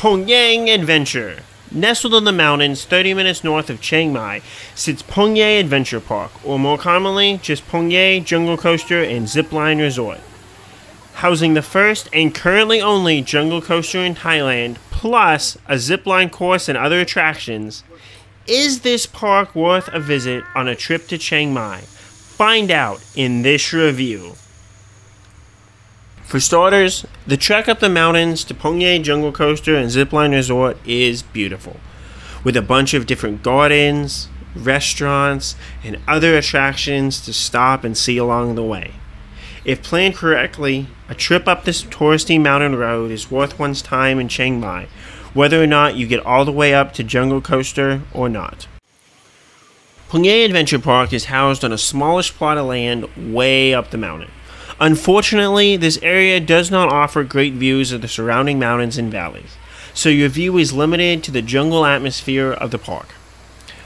Pongyang Adventure. Nestled in the mountains 30 minutes north of Chiang Mai sits Pongyang Adventure Park, or more commonly, just Pongyang Jungle Coaster and Zipline Resort. Housing the first and currently only jungle coaster in Thailand, plus a zipline course and other attractions, is this park worth a visit on a trip to Chiang Mai? Find out in this review. For starters, the trek up the mountains to Pongyang Jungle Coaster and Zipline Resort is beautiful, with a bunch of different gardens, restaurants, and other attractions to stop and see along the way. If planned correctly, a trip up this touristy mountain road is worth one's time in Chiang Mai, whether or not you get all the way up to Jungle Coaster or not. Pongyang Adventure Park is housed on a smallish plot of land way up the mountain. Unfortunately, this area does not offer great views of the surrounding mountains and valleys, so your view is limited to the jungle atmosphere of the park.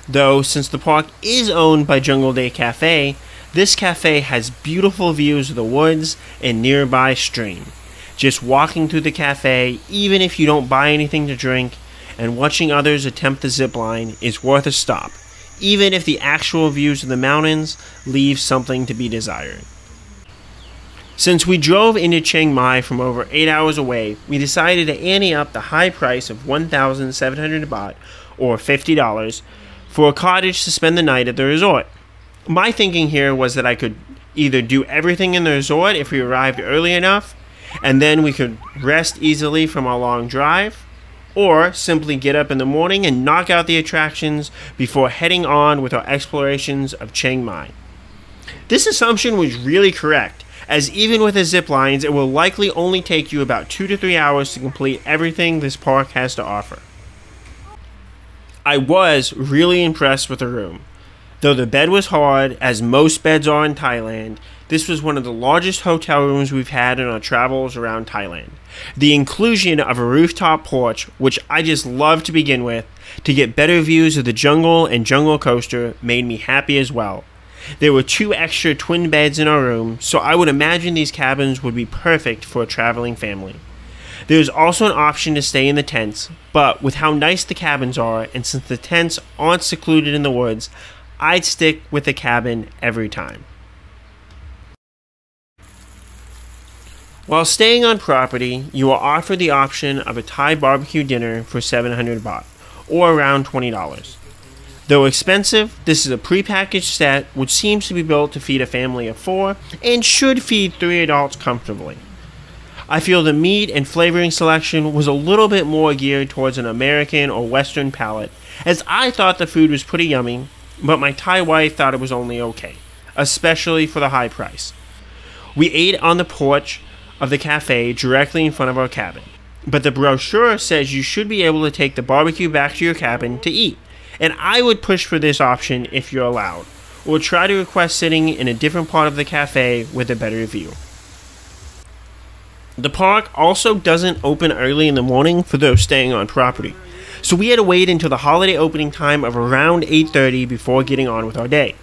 Though, since the park is owned by Jungle Day Cafe, this cafe has beautiful views of the woods and nearby stream. Just walking through the cafe, even if you don't buy anything to drink, and watching others attempt the zip line is worth a stop, even if the actual views of the mountains leave something to be desired. Since we drove into Chiang Mai from over 8 hours away, we decided to ante up the high price of 1,700 baht, or $50, for a cottage to spend the night at the resort. My thinking here was that I could either do everything in the resort if we arrived early enough, and then we could rest easily from our long drive, or simply get up in the morning and knock out the attractions before heading on with our explorations of Chiang Mai. This assumption was really correct, as even with the zip lines, it will likely only take you about 2 to 3 hours to complete everything this park has to offer. I was really impressed with the room. Though the bed was hard, as most beds are in Thailand, this was one of the largest hotel rooms we've had in our travels around Thailand. The inclusion of a rooftop porch, which I just love to begin with, to get better views of the jungle and jungle coaster, made me happy as well. There were 2 extra twin beds in our room, so I would imagine these cabins would be perfect for a traveling family. There is also an option to stay in the tents, but with how nice the cabins are, and since the tents aren't secluded in the woods, I'd stick with the cabin every time. While staying on property, you are offered the option of a Thai barbecue dinner for 700 baht, or around $20. Though expensive, this is a prepackaged set which seems to be built to feed a family of 4 and should feed 3 adults comfortably. I feel the meat and flavoring selection was a little bit more geared towards an American or Western palate, as I thought the food was pretty yummy, but my Thai wife thought it was only okay, especially for the high price. We ate on the porch of the cafe directly in front of our cabin, but the brochure says you should be able to take the barbecue back to your cabin to eat, and I would push for this option if you're allowed, or try to request sitting in a different part of the cafe with a better view. The park also doesn't open early in the morning for those staying on property, so we had to wait until the holiday opening time of around 8:30 before getting on with our day.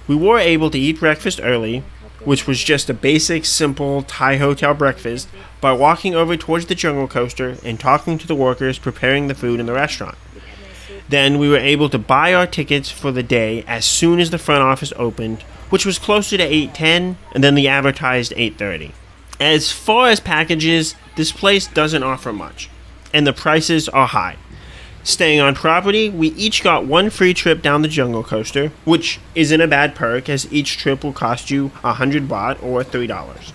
We were able to eat breakfast early, which was just a basic, simple Thai hotel breakfast, by walking over towards the jungle coaster and talking to the workers preparing the food in the restaurant. Then we were able to buy our tickets for the day as soon as the front office opened, which was closer to 8:10 and then the advertised 8:30. As far as packages, this place doesn't offer much, and the prices are high. Staying on property, we each got 1 free trip down the jungle coaster, which isn't a bad perk as each trip will cost you 100 baht or $3.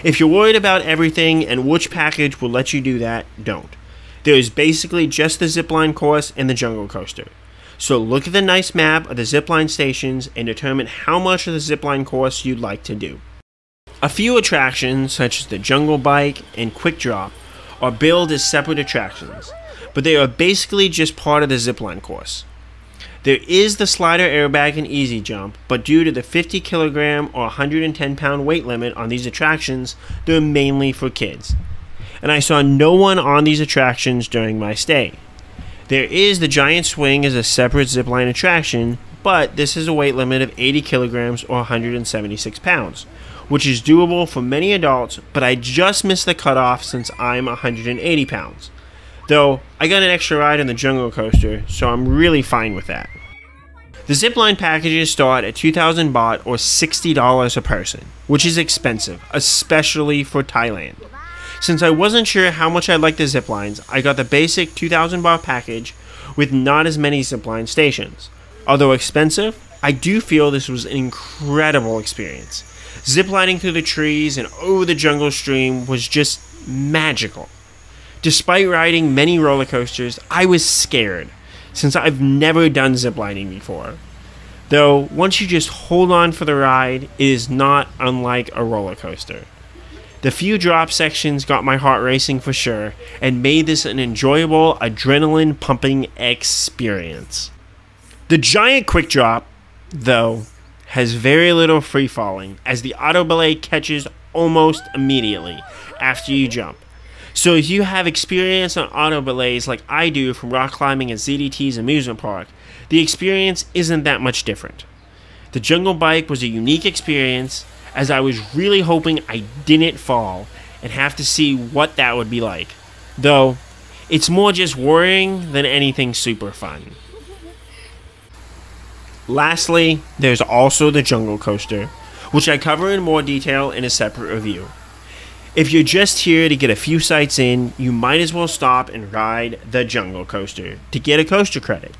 If you're worried about everything and which package will let you do that, don't. There is basically just the zipline course and the jungle coaster. So look at the nice map of the zipline stations and determine how much of the zipline course you'd like to do. A few attractions, such as the jungle bike and quick drop, are billed as separate attractions, but they are basically just part of the zipline course. There is the slider airbag and easy jump, but due to the 50 kilogram or 110 pound weight limit on these attractions, they're mainly for kids. And I saw no one on these attractions during my stay. There is the giant swing as a separate zipline attraction, but this has a weight limit of 80 kilograms or 176 pounds, which is doable for many adults, but I just missed the cutoff since I'm 180 pounds. Though, I got an extra ride on the jungle coaster, so I'm really fine with that. The zipline packages start at 2,000 baht or $60 a person, which is expensive, especially for Thailand. Since I wasn't sure how much I liked the ziplines, I got the basic 2,000 baht package with not as many zipline stations. Although expensive, I do feel this was an incredible experience. Ziplining through the trees and over the jungle stream was just magical. Despite riding many roller coasters, I was scared, since I've never done ziplining before. Though, once you just hold on for the ride, it is not unlike a roller coaster. The few drop sections got my heart racing for sure, and made this an enjoyable, adrenaline-pumping experience. The giant quick drop, though, has very little free falling, as the auto belay catches almost immediately after you jump. So if you have experience on auto belays like I do from rock climbing at ZDT's amusement park, the experience isn't that much different. The jungle bike was a unique experience, as I was really hoping I didn't fall and have to see what that would be like. Though, it's more just worrying than anything super fun. Lastly, there's also the jungle coaster, which I cover in more detail in a separate review. If you're just here to get a few sights in, you might as well stop and ride the jungle coaster to get a coaster credit.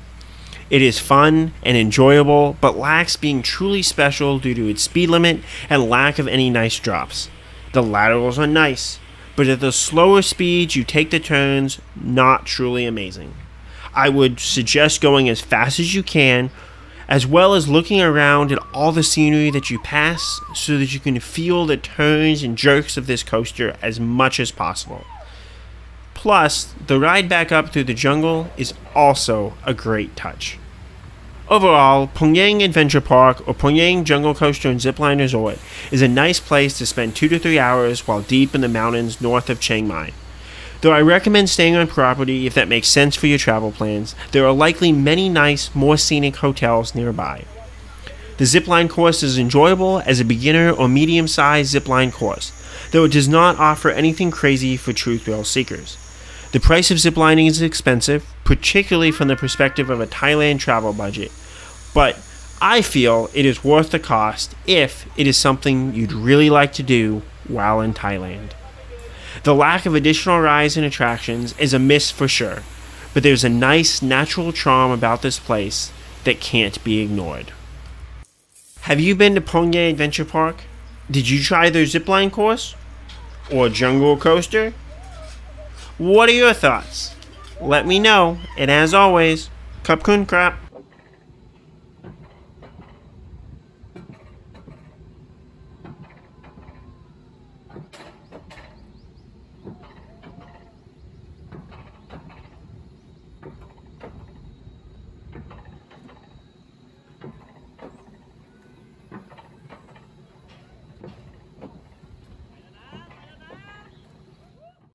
It is fun and enjoyable, but lacks being truly special due to its speed limit and lack of any nice drops. The laterals are nice, but at the slower speeds you take the turns, not truly amazing. I would suggest going as fast as you can, as well as looking around at all the scenery that you pass so that you can feel the turns and jerks of this coaster as much as possible. Plus, the ride back up through the jungle is also a great touch. Overall, Pongyang Adventure Park or Pongyang Jungle Coaster and Zipline Resort is a nice place to spend 2 to 3 hours while deep in the mountains north of Chiang Mai. Though I recommend staying on property if that makes sense for your travel plans, there are likely many nice, more scenic hotels nearby. The zipline course is enjoyable as a beginner or medium-sized zipline course, though it does not offer anything crazy for true thrill seekers. The price of ziplining is expensive, particularly from the perspective of a Thailand travel budget, but I feel it is worth the cost if it is something you'd really like to do while in Thailand. The lack of additional rides and attractions is a miss for sure, but there's a nice natural charm about this place that can't be ignored. Have you been to Pongyang Adventure Park? Did you try their zipline course? Or jungle coaster? What are your thoughts? Let me know, and as always, Khop Khun Krap.